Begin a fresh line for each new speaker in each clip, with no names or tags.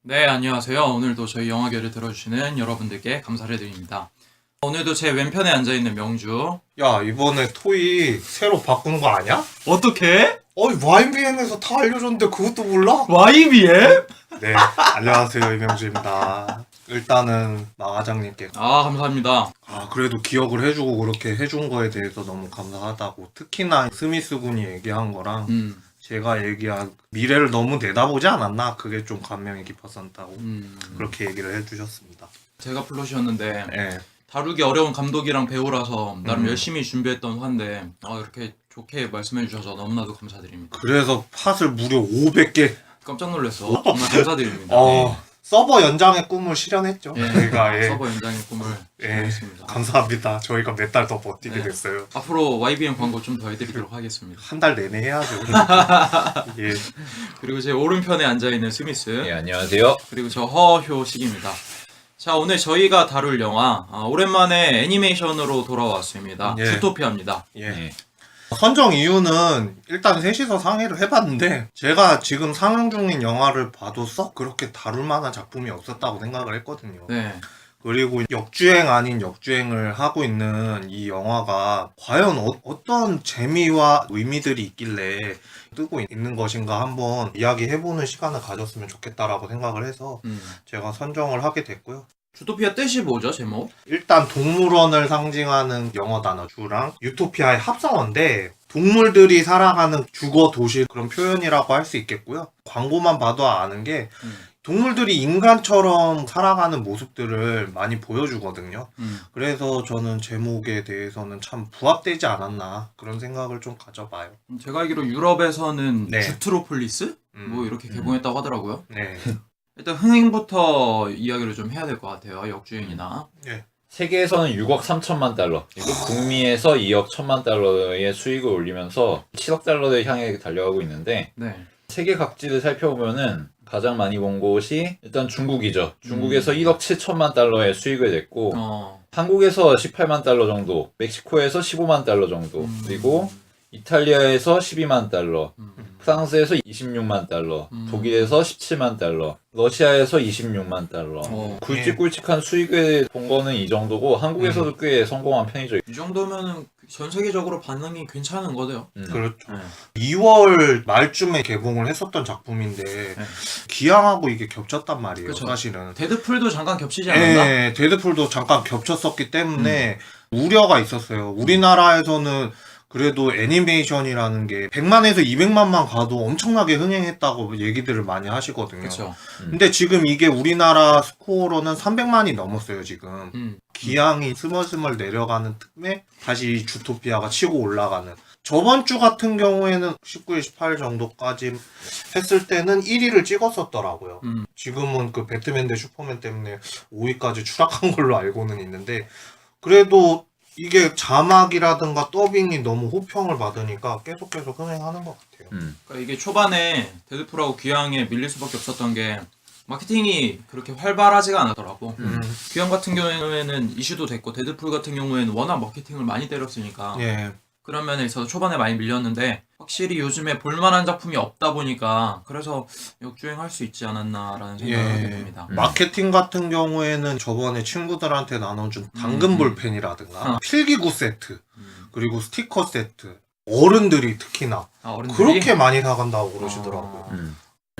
네, 안녕하세요. 오늘도 저희 영화계를 들어주시는 여러분들께 감사를 드립니다. 오늘도 제 왼편에 앉아있는 명주.
야, 이번에 토이 새로 바꾼 거 아냐?
어떻게?
YBN에서 다 알려줬는데 그것도 몰라?
YBM?
네, 안녕하세요. 이명주입니다. 일단은 마 과장님께
아, 감사합니다.
그래도 기억을 해주고 그렇게 해준 거에 대해서 너무 감사하다고. 특히나 스미스 군이 얘기한 거랑 제가 얘기한 미래를 너무 내다보지 않았나? 그게 좀 감명이 깊었었다고 그렇게 얘기를 해주셨습니다.
제가 플롯이었는데
네.
다루기 어려운 감독이랑 배우라서 나름 열심히 준비했던 화인데 이렇게 좋게 말씀해 주셔서 너무나도 감사드립니다.
그래서 팟을 무려 500개
깜짝 놀랐어. 정말 감사드립니다.
서버 연장의 꿈을 실현했죠.
예,
저희가
서버 연장의 꿈을 실현했습니다.
감사합니다. 저희가 몇 달 더 버티게 됐어요.
앞으로 YBM 광고 좀 더 해드리도록 하겠습니다.
한 달 내내 해야죠. 예.
그리고 제 오른편에 앉아있는 스미스.
네, 안녕하세요.
그리고 저 허효식입니다. 자, 오늘 저희가 다룰 영화 오랜만에 애니메이션으로 돌아왔습니다.
예.
주토피아입니다.
예.
네.
선정 이유는 일단 셋이서 상의를 해봤는데 제가 지금 상영 중인 영화를 봐도 썩 그렇게 다룰 만한 작품이 없었다고 생각을 했거든요.
네.
그리고 역주행 아닌 역주행을 하고 있는 이 영화가 과연 어떤 재미와 의미들이 있길래 뜨고 있는 것인가 한번 이야기해보는 시간을 가졌으면 좋겠다라고 생각을 해서 제가 선정을 하게 됐고요.
주토피아 뜻이 뭐죠, 제목?
일단 동물원을 상징하는 영어 단어 주랑 유토피아의 합성어인데 동물들이 살아가는 주거 도시 그런 표현이라고 할 수 있겠고요. 광고만 봐도 아는 게 동물들이 인간처럼 살아가는 모습들을 많이 보여주거든요. 그래서 저는 제목에 대해서는 참 부합되지 않았나 그런 생각을 좀 가져봐요.
제가 알기로 유럽에서는
네.
주트로폴리스? 뭐 이렇게 개봉했다고 하더라고요.
네.
일단 흥행부터 이야기를 좀 해야 될 것 같아요. 역주행이나.
네.
세계에서는 6억 3천만 달러, 그리고 북미에서 2억 1천만 달러의 수익을 올리면서 7억 달러를 향해 달려가고 있는데
네.
세계 각지를 살펴보면은 가장 많이 본 곳이 일단 중국이죠. 중국에서 1억 7천만 달러의 수익을 냈고 한국에서 18만 달러 정도, 멕시코에서 15만 달러 정도, 그리고 이탈리아에서 12만 달러, 프랑스에서 26만 달러, 독일에서 17만 달러, 러시아에서 26만 달러. 굵직굵직한 수익을 본 거는 이 정도고 한국에서도 꽤 성공한 편이죠.
이 정도면은 전 세계적으로 반응이 괜찮은 거네요.
그렇죠.
네.
2월 말쯤에 개봉을 했었던 작품인데 기왕하고 이게 겹쳤단 말이에요.
그쵸.
사실은.
데드풀도 잠깐 겹치지 않았나?
네, 데드풀도 잠깐 겹쳤었기 때문에 우려가 있었어요. 우리나라에서는 그래도 애니메이션이라는 게 100만에서 200만만 가도 엄청나게 흥행했다고 얘기들을 많이 하시거든요.
그렇죠.
근데 지금 이게 우리나라 스코어로는 300만이 넘었어요, 지금. 기왕이 스멀스멀 내려가는 틈에 다시 주토피아가 치고 올라가는. 저번 주 같은 경우에는 19일, 18일 정도까지 했을 때는 1위를 찍었었더라고요. 지금은 그 배트맨 대 슈퍼맨 때문에 5위까지 추락한 걸로 알고는 있는데, 그래도 이게 자막이라든가 더빙이 너무 호평을 받으니까 계속 흥행하는 것 같아요.
그러니까 이게 초반에 데드풀하고 귀향에 밀릴 수밖에 없었던 게 마케팅이 그렇게 활발하지가 않았더라고. 귀향 같은 경우에는 이슈도 됐고 데드풀 같은 경우에는 워낙 마케팅을 많이 때렸으니까
예.
그런 면에 있어서 초반에 많이 밀렸는데 확실히 요즘에 볼만한 작품이 없다 보니까 그래서 역주행할 수 있지 않았나라는 생각을 하게 됩니다.
마케팅 같은 경우에는 저번에 친구들한테 나눠준 당근 볼펜이라든가 필기구 세트 그리고 스티커 세트 어른들이 특히나
어른들이?
그렇게 많이 사간다고 그러시더라고요.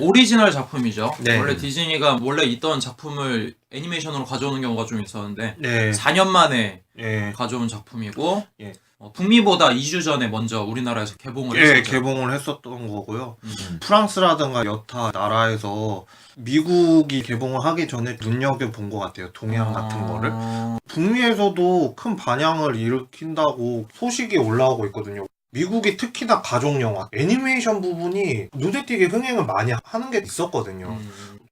오리지널 작품이죠.
네.
원래 디즈니가 원래 있던 작품을 애니메이션으로 가져오는 경우가 좀 있었는데
네.
4년 만에
예.
가져온 작품이고
예.
북미보다 2주 전에 먼저 우리나라에서 개봉을
예,
했었죠.
개봉을 했었던 거고요. 프랑스라든가 여타 나라에서 미국이 개봉을 하기 전에 눈여겨본 것 같아요. 동향 같은 거를. 북미에서도 큰 반향을 일으킨다고 소식이 올라오고 있거든요. 미국이 특히나 가족 영화, 애니메이션 부분이 눈에 띄게 흥행을 많이 하는 게 있었거든요.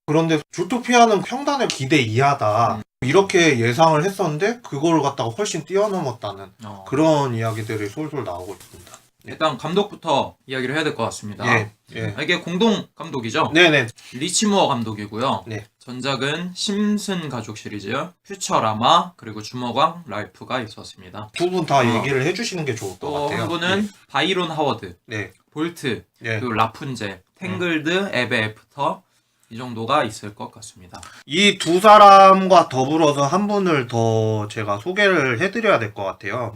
그런데 주토피아는 평단의 기대 이하다. 이렇게 예상을 했었는데 그걸 갖다가 훨씬 뛰어넘었다는 그런 이야기들이 솔솔 나오고 있습니다.
일단 감독부터 이야기를 해야 될 것 같습니다.
예, 예.
이게 공동 감독이죠.
네네.
리치 무어 감독이고요.
네.
전작은 심슨 가족 시리즈, 퓨처라마, 그리고 주먹왕 라이프가 있었습니다.
두 분 다 얘기를 해주시는 게 좋을 것
또
같아요.
한 분은 바이론 하워드,
네.
볼트,
예.
그리고 라푼젤, 탱글드, 에베 애프터, 이 정도가 있을 것 같습니다.
이 두 사람과 더불어서 한 분을 더 제가 소개를 해드려야 될 것 같아요.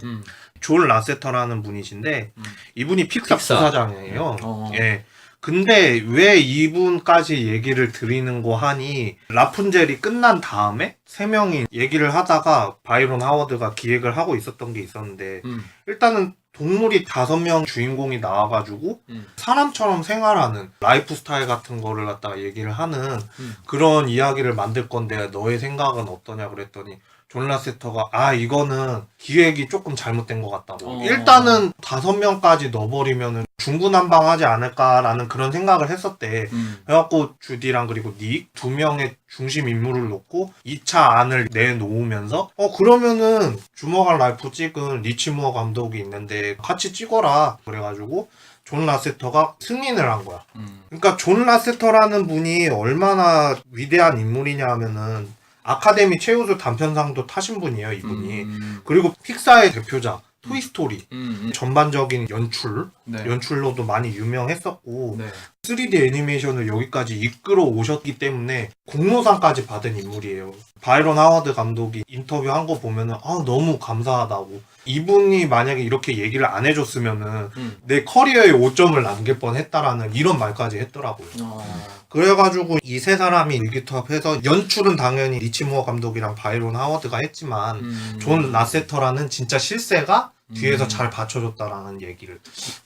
존 라세터라는 분이신데 이분이 픽사 부사장이에요. 예. 근데 왜 이분까지 얘기를 드리는 거 하니 라푼젤이 끝난 다음에 세 명이 얘기를 하다가 바이런 하워드가 기획을 하고 있었던 게 있었는데 일단은 동물이 5명 주인공이 나와가지고 사람처럼 생활하는 라이프 스타일 같은 거를 갖다가 얘기를 하는 그런 이야기를 만들 건데 너의 생각은 어떠냐 그랬더니 존 라세터가 이거는 기획이 조금 잘못된 것 같다고. 일단은 5명까지 넣어버리면은 중구난방하지 않을까라는 그런 생각을 했었대. 그래갖고 주디랑 그리고 닉 2명의 중심 인물을 놓고 2차 안을 내놓으면서 그러면은 주먹한 라이프 찍은 리치 무어 감독이 있는데 같이 찍어라 그래가지고 존 라세터가 승인을 한 거야. 그러니까 존 라세터라는 분이 얼마나 위대한 인물이냐 하면은 아카데미 최우수 단편상도 타신 분이에요, 이분이. 그리고 픽사의 대표작 토이스토리 전반적인 연출로도 많이 유명했었고 3D 애니메이션을 여기까지 이끌어 오셨기 때문에 공로상까지 받은 인물이에요. 바이런 하워드 감독이 인터뷰한 거 보면은 너무 감사하다고. 이분이 만약에 이렇게 얘기를 안 해줬으면은 내 커리어에 5점을 남길 뻔했다라는 이런 말까지 했더라고요. 그래가지고 이 세 사람이 일기투합해서 연출은 당연히 리치 무어 감독이랑 바이런 하워드가 했지만 존 라세터라는 진짜 실세가 뒤에서 잘 받쳐줬다라는 얘기를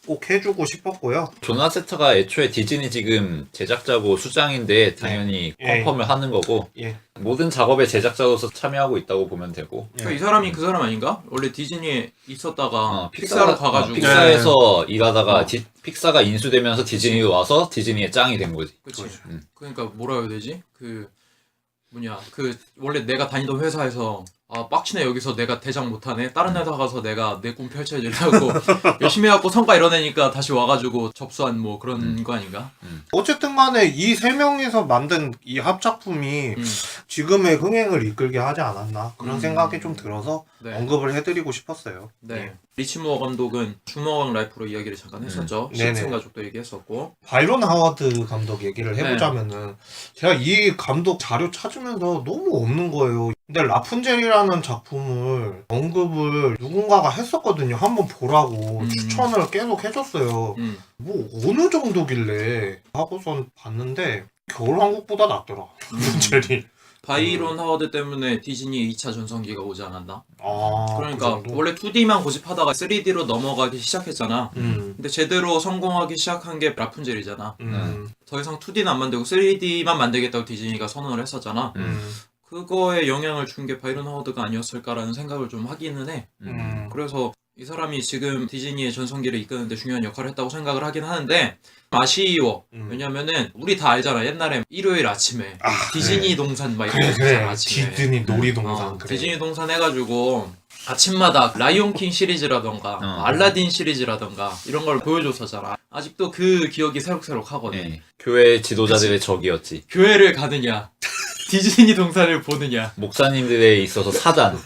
꼭 해주고 싶었고요.
존 라세터가 애초에 디즈니 지금 제작자고 수장인데 당연히 컨펌을 하는 거고 모든 작업에 제작자로서 참여하고 있다고 보면 되고.
그러니까 이 사람이 그 사람 아닌가? 원래 디즈니에 있었다가 픽사로 가가지고
픽사에서 일하다가 픽사가 인수되면서 디즈니로 와서 디즈니의 짱이 된 거지.
그치. 그러니까 뭐라 해야 되지? 원래 내가 다니던 회사에서 빡치네 여기서 내가 대장 못하네 다른 회사 가서 내가 내 꿈 펼쳐주려고 열심히 해갖고 성과 이뤄내니까 다시 와가지고 접수한 뭐 그런 거 아닌가?
어쨌든 간에 이 세 명이서 만든 이 합작품이 지금의 흥행을 이끌게 하지 않았나 그런 생각이 좀 들어서 언급을 해드리고 싶었어요.
리치 무어 감독은 주먹왕 라이프로 이야기를 잠깐 했었죠. 식슨 가족도 얘기했었고
바이런 하워드 감독 얘기를 해보자면은 제가 이 감독 자료 찾으면서 너무 없는 거예요. 근데 라푼젤이라는 작품을 언급을 누군가가 했었거든요. 한번 보라고 추천을 계속 해줬어요. 뭐 어느 정도길래 하고선 봤는데 겨울왕국보다 낫더라. 라푼젤이.
바이런 하워드 때문에 디즈니 2차 전성기가 오지 않았나? 그러니까
그
원래 2D만 고집하다가 3D로 넘어가기 시작했잖아. 근데 제대로 성공하기 시작한 게 라푼젤이잖아. 더 이상 2D는 안 만들고 3D만 만들겠다고 디즈니가 선언을 했었잖아. 그거에 영향을 준 게 바이런 하워드가 아니었을까라는 생각을 좀 하기는 해. 그래서 이 사람이 지금 디즈니의 전성기를 이끄는데 중요한 역할을 했다고 생각을 하긴 하는데 아쉬워. 왜냐면은 우리 다 알잖아. 옛날에 일요일 아침에 디즈니 동산 막 이런 거 있잖아. 아침에.
디즈니 놀이동산.
디즈니 동산 해가지고 아침마다 라이온킹 시리즈라던가 알라딘 시리즈라던가 이런 걸 보여줬었잖아. 아직도 그 기억이 새록새록 하거든.
교회 지도자들의 적이었지.
교회를 가느냐 디즈니 동산을 보느냐
목사님들에 있어서 사단.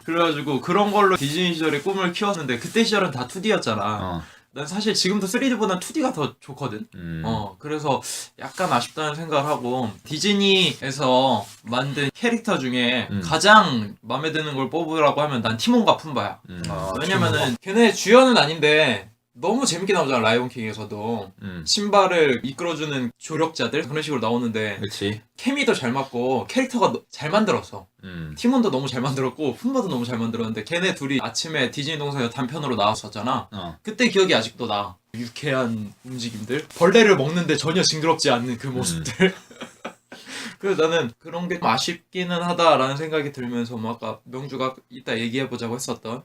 그래가지고 그런 걸로 디즈니 시절에 꿈을 키웠는데 그때 시절은 다 2D였잖아. 난 사실 지금도 3D보단 2D가 더 좋거든. 그래서 약간 아쉽다는 생각을 하고 디즈니에서 만든 캐릭터 중에 가장 마음에 드는 걸 뽑으라고 하면 난 티몬과 푼바야. 왜냐면은 걔네 주연은 아닌데 너무 재밌게 나오잖아. 라이온킹에서도 신바를 이끌어주는 조력자들 그런 식으로 나오는데
그렇지.
케미도 잘 맞고 캐릭터가 잘 만들었어. 티몬도 너무 잘 만들었고 푼바도 너무 잘 만들었는데 걔네 둘이 아침에 디즈니 동산에 단편으로 나왔었잖아. 그때 기억이 아직도 나. 유쾌한 움직임들, 벌레를 먹는데 전혀 징그럽지 않는 그 모습들. 그래서 나는 그런 게 좀 아쉽기는 하다라는 생각이 들면서 뭐 아까 명주가 이따 얘기해보자고 했었던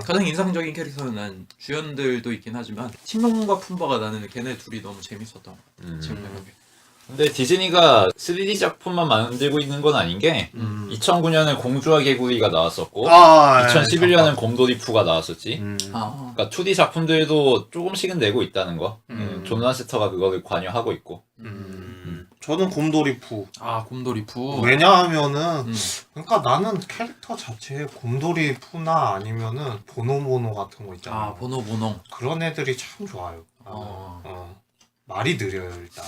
가장 인상적인 캐릭터는 난 주연들도 있긴 하지만 티몬과 푼바가 나는 걔네 둘이 너무 재밌었던 지금 생각에.
근데 디즈니가 3D 작품만 만들고 있는 건 아닌 게 2009년에 공주와 개구리가 나왔었고 2011년엔 곰돌이 푸가 나왔었지. 그러니까 2D 작품들도 조금씩은 내고 있다는 거. 존 라세터가 그거를 관여하고 있고.
저는 곰돌이푸.
곰돌이푸.
왜냐하면은 그러니까 나는 캐릭터 자체에 곰돌이푸나 아니면은 보노보노 같은 거 있잖아.
보노보노.
그런 애들이 참 좋아요. 말이 느려요 일단.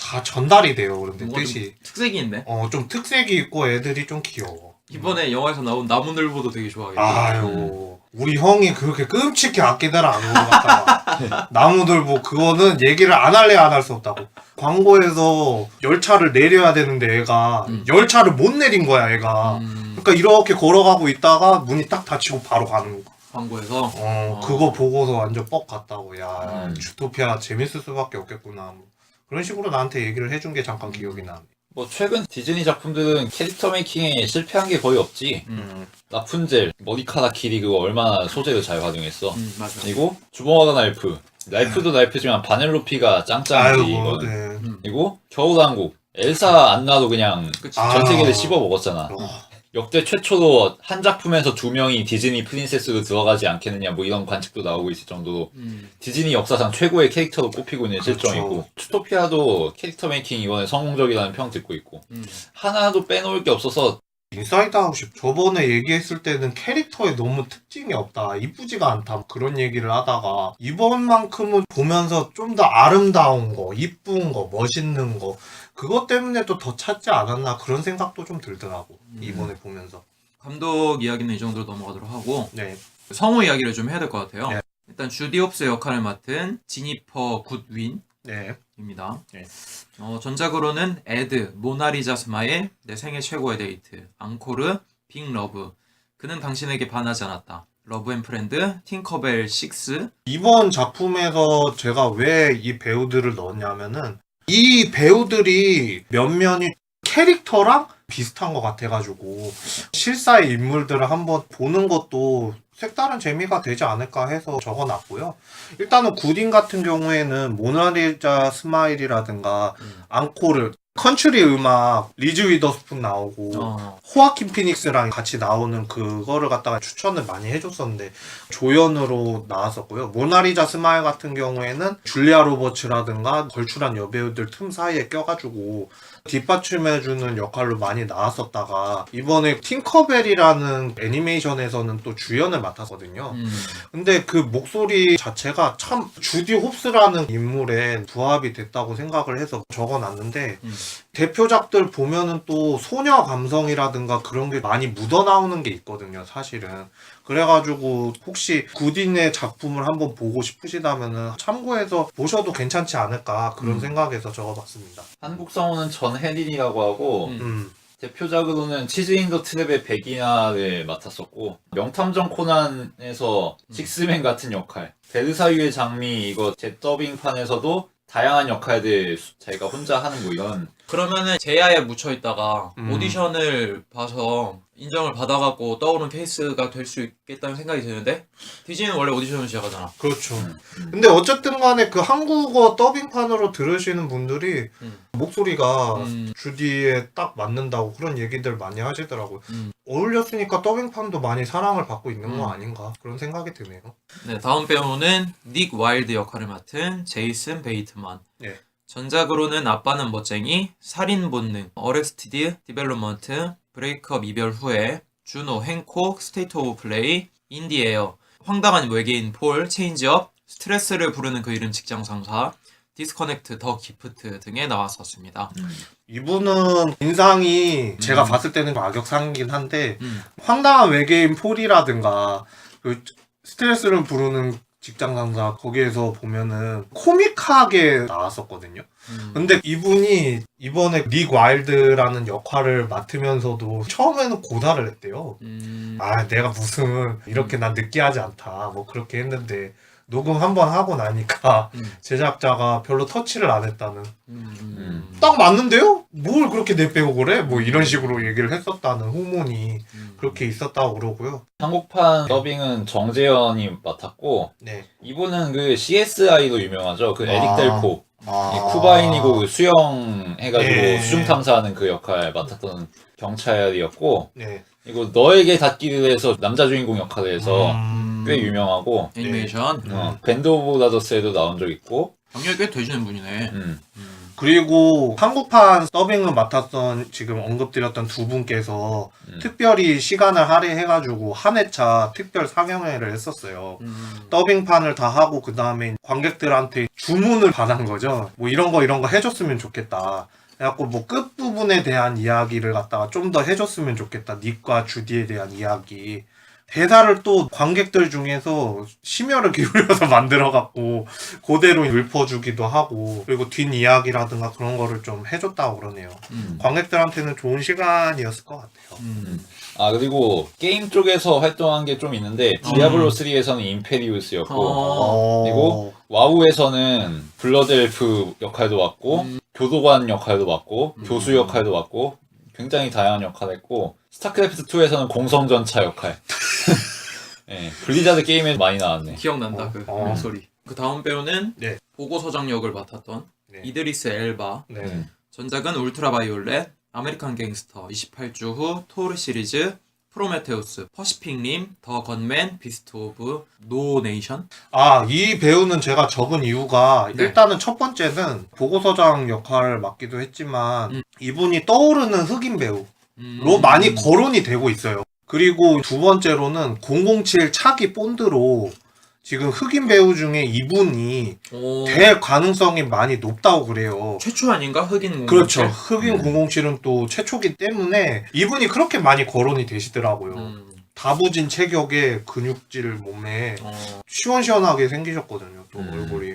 다 전달이 돼요. 그런데
뭔가
뜻이
특색이 있네.
좀 특색이 있고 애들이 좀 귀여워.
이번에 영화에서 나온 나무늘보도 되게 좋아하겠다.
아유, 우리 형이 그렇게 끔찍히 아끼다를 안 오고 갔다가 나무늘보 그거는 얘기를 안 할래 안 할 수 없다고. 광고에서 열차를 내려야 되는데 애가 열차를 못 내린 거야 애가. 그러니까 이렇게 걸어가고 있다가 문이 딱 닫히고 바로 가는 거.
광고에서.
그거 보고서 완전 뻑 갔다고. 야, 주토피아 재밌을 수밖에 없겠구나. 그런 식으로 나한테 얘기를 해준 게 잠깐 기억이 나네.
뭐 최근 디즈니 작품들은 캐릭터 메이킹에 실패한 게 거의 없지. 라푼젤 머리카락 길이 그거 얼마나 소재를 잘 활용했어.
맞아.
그리고 주먹화가 날프. 날프도 날프지만 바넬로피가 짱짱하지. 이거는.
네.
그리고 겨울왕국. 엘사 안나도 그냥
그치.
전 세계를 씹어 먹었잖아.
어.
역대 최초로 한 작품에서 2명이 디즈니 프린세스로 들어가지 않겠느냐 뭐 이런 관측도 나오고 있을 정도로 디즈니 역사상 최고의 캐릭터로 꼽히고 있는 실정이고 츄토피아도 캐릭터 메이킹 이번에 성공적이라는 평 듣고 있고 하나도 빼놓을 게 없어서
인사이드 아웃이 저번에 얘기했을 때는 캐릭터에 너무 특징이 없다, 이쁘지가 않다 그런 얘기를 하다가 이번만큼은 보면서 좀 더 아름다운 거, 이쁜 거, 멋있는 거 그것 때문에 또 더 찾지 않았나 그런 생각도 좀 들더라고 이번에 보면서.
감독 이야기는 이 정도로 넘어가도록 하고
네.
성우 이야기를 좀 해야 될 것 같아요.
네.
일단 주디 홉스 역할을 맡은 지니퍼 굿윈입니다.
네.
전작으로는 에드, 모나리자 스마일, 내 생애 최고의 데이트, 앙코르, 빅 러브, 그는 당신에게 반하지 않았다, 러브 앤 프렌드, 팅커벨 6.
이번 작품에서 제가 왜 이 배우들을 넣었냐면은 이 배우들이 면면이 캐릭터랑 비슷한 것 같아가지고 실사의 인물들을 한번 보는 것도 색다른 재미가 되지 않을까 해서 적어놨고요. 일단은 굿인 같은 경우에는 모나리자 스마일이라든가 앙코르, 컨츄리 음악 리즈 위더스푼 나오고 호아킨 피닉스랑 같이 나오는 그거를 갖다가 추천을 많이 해줬었는데 조연으로 나왔었고요. 모나리자 스마일 같은 경우에는 줄리아 로버츠라든가 걸출한 여배우들 틈 사이에 껴가지고 뒷받침해주는 역할로 많이 나왔었다가 이번에 팅커벨이라는 애니메이션에서는 또 주연을 맡았거든요. 근데 그 목소리 자체가 참 주디 홉스라는 인물에 부합이 됐다고 생각을 해서 적어놨는데 대표작들 보면은 또 소녀 감성이라든가 그런 게 많이 묻어나오는 게 있거든요, 사실은. 그래가지고 혹시 굿인의 작품을 한번 보고 싶으시다면은 참고해서 보셔도 괜찮지 않을까 그런 생각에서 적어봤습니다.
한국 성우는 전혜린이라고 하고 대표작으로는 치즈 인더 트랩의 백이나를 맡았었고 명탐정 코난에서 식스맨 같은 역할, 베르사유의 장미 이거 재더빙판에서도 다양한 역할들 자기가 혼자 하는 뭐 이런.
그러면은 제야에 묻혀있다가 오디션을 봐서 인정을 받아갖고 떠오른 케이스가 될 수 있겠다는 생각이 드는데 디즈니는 원래 오디션을 시작하잖아.
그렇죠. 근데 어쨌든 간에 그 한국어 더빙판으로 들으시는 분들이 목소리가 주디에 딱 맞는다고 그런 얘기들 많이 하시더라고요. 어울렸으니까 더빙판도 많이 사랑을 받고 있는 거 아닌가 그런 생각이 드네요.
네, 다음 배우는 닉 와일드 역할을 맡은 제이슨 베이트만.
네.
전작으로는 아빠는 멋쟁이, 살인 본능, 어레스티드 디벨롭먼트, 브레이크업 이별 후에, 주노, 행콕, 스테이트 오브 플레이, 인디에어, 황당한 외계인 폴, 체인지업, 스트레스를 부르는 그 이름 직장 상사, 디스커넥트, 더 기프트 등에 나왔었습니다.
이분은 인상이 제가 봤을 때는 악역상이긴 한데 황당한 외계인 폴이라든가 그 스트레스를 부르는 직장 상사 거기에서 보면은 코믹하게 나왔었거든요. 근데 이분이 이번에 닉 와일드라는 역할을 맡으면서도 처음에는 고사를 했대요. 아, 내가 무슨 이렇게 난 느끼하지 않다 뭐 그렇게 했는데 녹음 한번 하고 나니까 제작자가 별로 터치를 안 했다는. 딱 맞는데요? 뭘 그렇게 내빼고 그래? 뭐 이런 식으로 얘기를 했었다는 후문이 그렇게 있었다고 그러고요.
한국판 더빙은 정재현이 맡았고
네.
이분은 그 CSI로 유명하죠. 그 에릭 델포. 쿠바인이고 그 수영 해가지고
네.
수중 탐사하는 그 역할 맡았던 경찰이었고
네.
그리고 너에게 닿기를 해서 남자 주인공 역할을 해서 꽤 유명하고
애니메이션.
밴드 오브 브라더스에도 나온 적 있고
경력이 꽤 되시는 분이네.
그리고 한국판 더빙을 맡았던 지금 언급드렸던 두 분께서 특별히 시간을 할애해가지고 한 회차 특별 상영회를 했었어요. 더빙판을 다 하고 그 다음에 관객들한테 주문을 받은 거죠. 뭐 이런 거 해줬으면 좋겠다. 그래갖고 뭐 끝부분에 대한 이야기를 갖다가 좀 더 해줬으면 좋겠다. 닉과 주디에 대한 이야기. 대사를 또 관객들 중에서 심혈을 기울여서 만들어갖고 그대로 읊어주기도 하고 그리고 뒷이야기라든가 그런 거를 좀 해줬다고 그러네요. 관객들한테는 좋은 시간이었을 것 같아요.
아 그리고 게임 쪽에서 활동한 게 좀 있는데 디아블로 3에서는 임페리우스였고 그리고 와우에서는 블러드 엘프 역할도 맡고 교도관 역할도 맡고 교수 역할도 맡고 굉장히 다양한 역할을 했고 스타크래프트 2에서는 공성전차 역할. 네, 블리자드 게임에 많이 나왔네.
기억난다 그 목소리. 그 다음 배우는
네.
보고서장 역을 맡았던
네.
이드리스 엘바.
네.
전작은 울트라 바이올렛, 아메리칸 갱스터, 28주 후, 토르 시리즈, 프로메테우스, 퍼시픽 림, 더 건맨, 비스트 오브 노 네이션.
이 배우는 제가 적은 이유가
네.
일단은 첫 번째는 보고서장 역할을 맡기도 했지만 이분이 떠오르는 흑인 배우로 많이 거론이 되고 있어요. 그리고 두 번째로는 007 차기 본드로 지금 흑인 배우 중에 이분이 될 가능성이 많이 높다고 그래요.
최초 아닌가? 흑인 007?
그렇죠. 흑인 007은 또 최초기 때문에 이분이 그렇게 많이 거론이 되시더라고요. 다부진 체격의 근육질 몸에 시원시원하게 생기셨거든요. 또 얼굴이.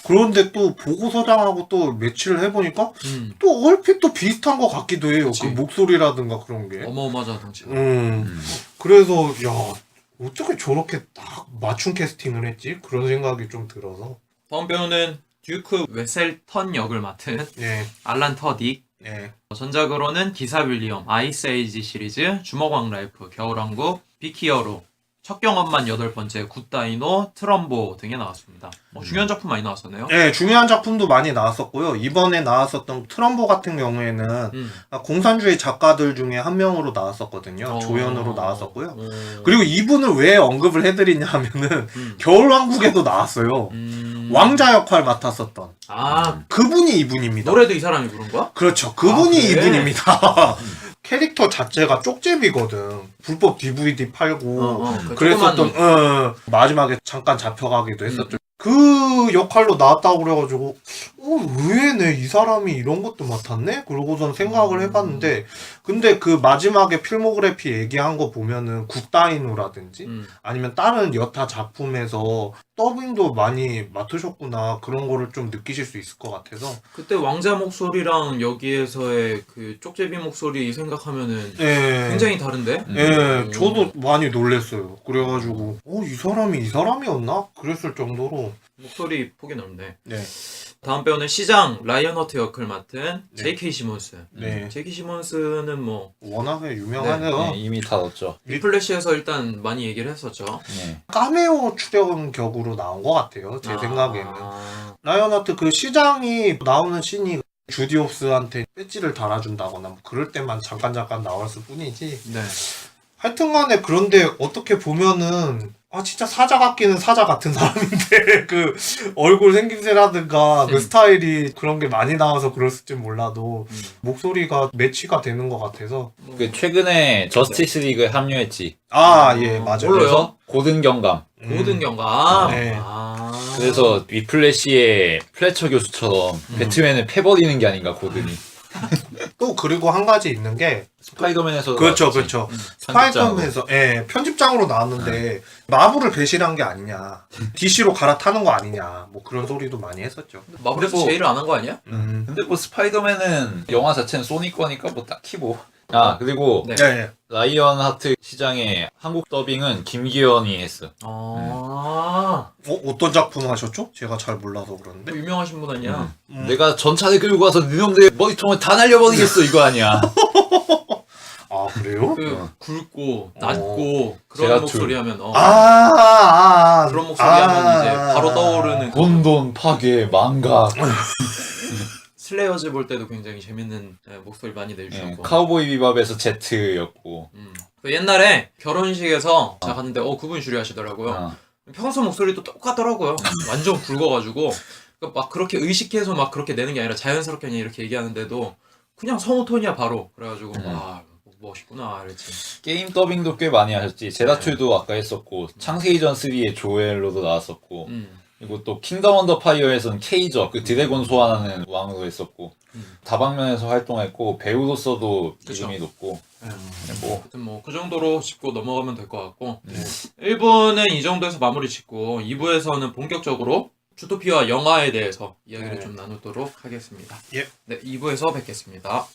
그런데 또 보고서장하고 또 매치를 해보니까 또 얼핏 또 비슷한 것 같기도 해요.
그치.
그 목소리라든가 그런 게.
어마어마하다 덩치.
그래서 야 어떻게 저렇게 딱 맞춤 캐스팅을 했지? 그런 생각이 좀 들어서.
다음 배우는 듀크 웨셀턴 역을 맡은
네,
알란 터딕.
네.
전작으로는 기사 윌리엄, 아이스 에이지 시리즈, 주먹왕 랄프, 겨울왕국, 빅히어로, 첫 경험만 8번째, 굿다이노, 트럼보 등에 나왔습니다. 중요한 작품 많이 나왔었네요.
네, 중요한 작품도 많이 나왔었고요. 이번에 나왔었던 트럼보 같은 경우에는 공산주의 작가들 중에 한 명으로 나왔었거든요. 조연으로 나왔었고요. 그리고 이분을 왜 언급을 해드리냐 하면은 겨울왕국에도 나왔어요. 왕자 역할 맡았었던 그분이 이분입니다.
노래도 이 사람이 부른 거야?
그렇죠. 그분이
그래?
이분입니다. 캐릭터 자체가 쪽제비거든. 불법 DVD 팔고 그랬었던 마지막에 잠깐 잡혀가기도 했었죠. 그 역할로 나왔다고 그래가지고 의외네 이 사람이 이런 것도 맡았네? 그러고선 생각을 해봤는데 근데 그 마지막에 필모그래피 얘기한 거 보면은 굿다이노라든지 아니면 다른 여타 작품에서 더빙도 많이 맡으셨구나 그런 거를 좀 느끼실 수 있을 것 같아서
그때 왕자 목소리랑 여기에서의 그 쪽제비 목소리 생각하면은 굉장히 다른데?
예, 저도 많이 놀랬어요. 그래가지고 이 사람이었나? 그랬을 정도로
목소리 폭이 넓네.
네.
다음 배우는 시장 라이언 허트 역을 맡은 J.K. 시몬스.
네.
J.K. 시몬스는 뭐
워낙에 유명하네요.
네, 이미 다 넣었죠.
리플래시에서 일단 많이 얘기를 했었죠.
네.
카메오 출연 격으로 나온 것 같아요. 제 생각에는. 라이언하트 그 시장이 나오는 씬이 주디 홉스한테 배지를 달아준다거나 뭐 그럴 때만 잠깐 나왔을 뿐이지.
네.
하여튼간에 그런데 어떻게 보면은 진짜 사자 같기는 사자 같은 사람인데 그 얼굴 생김새라든가 그 스타일이 그런 게 많이 나와서 그랬을지 몰라도 목소리가 매치가 되는 것 같아서
그 최근에 저스티스 리그에 합류했지.
예 맞아요.
몰라요.
그래서 고든 경감.
모든 경가.
네.
그래서 위플래시의 플래처 교수처럼 배트맨을 패버리는 게 아닌가 고든이.
또 그리고 한 가지 있는 게
스파이더맨에서
그렇죠. 스파이더맨에서 편집장으로 나왔는데 마블을 배신한 게 아니냐 DC로 갈아타는 거 아니냐 뭐 그런 소리도 많이 했었죠.
마블에서
근데 뭐-
제의를 안 한 거 아니야?
근데 뭐 스파이더맨은 영화 자체는 소니 거니까 뭐 딱히 뭐. 그리고
네.
네.
라이언 하트 시장의 한국 더빙은 김기현이 했어.
어떤 작품 하셨죠? 제가 잘 몰라서 그러는데.
유명하신 분 아니야?
내가 전차를 끌고 가서 너희들 머리통을 다 날려버리겠어 이거 아니야.
그래요?
굵고 낮고 그런
제가
목소리 하면
그런
목소리 하면 이제 바로 떠오르는
혼돈 파괴 망각.
슬레이어즈 볼 때도 굉장히 재밌는 목소리 많이 내주셨고
카우보이 비밥에서 제트였고.
그 옛날에 결혼식에서 제가 갔는데 그분 주례하시더라고요. 평소 목소리도 똑같더라고요. 완전 굵어가지고 그러니까 막 그렇게 의식해서 막 그렇게 내는 게 아니라 자연스럽게 그냥 이렇게 얘기하는데도 그냥 성우 톤이야 바로. 그래가지고 아 멋있구나 이랬지.
게임 더빙도 꽤 많이 하셨지. 제다툴도 아까 했었고 창세이전 3의 조엘로도 나왔었고 그리고 또 킹덤 언더 파이어에서는 케이저 그 드래곤 소환하는 왕으로 했었고 다방면에서 활동했고 배우로서도
그쵸.
이름이 높고 뭐
하여튼 뭐 그 정도로 짚고 넘어가면 될 것 같고 1부는 이 정도에서 마무리 짓고 2부에서는 본격적으로 주토피아 영화에 대해서 이야기를
네.
좀 나누도록 하겠습니다.
예.
네, 2부에서 뵙겠습니다.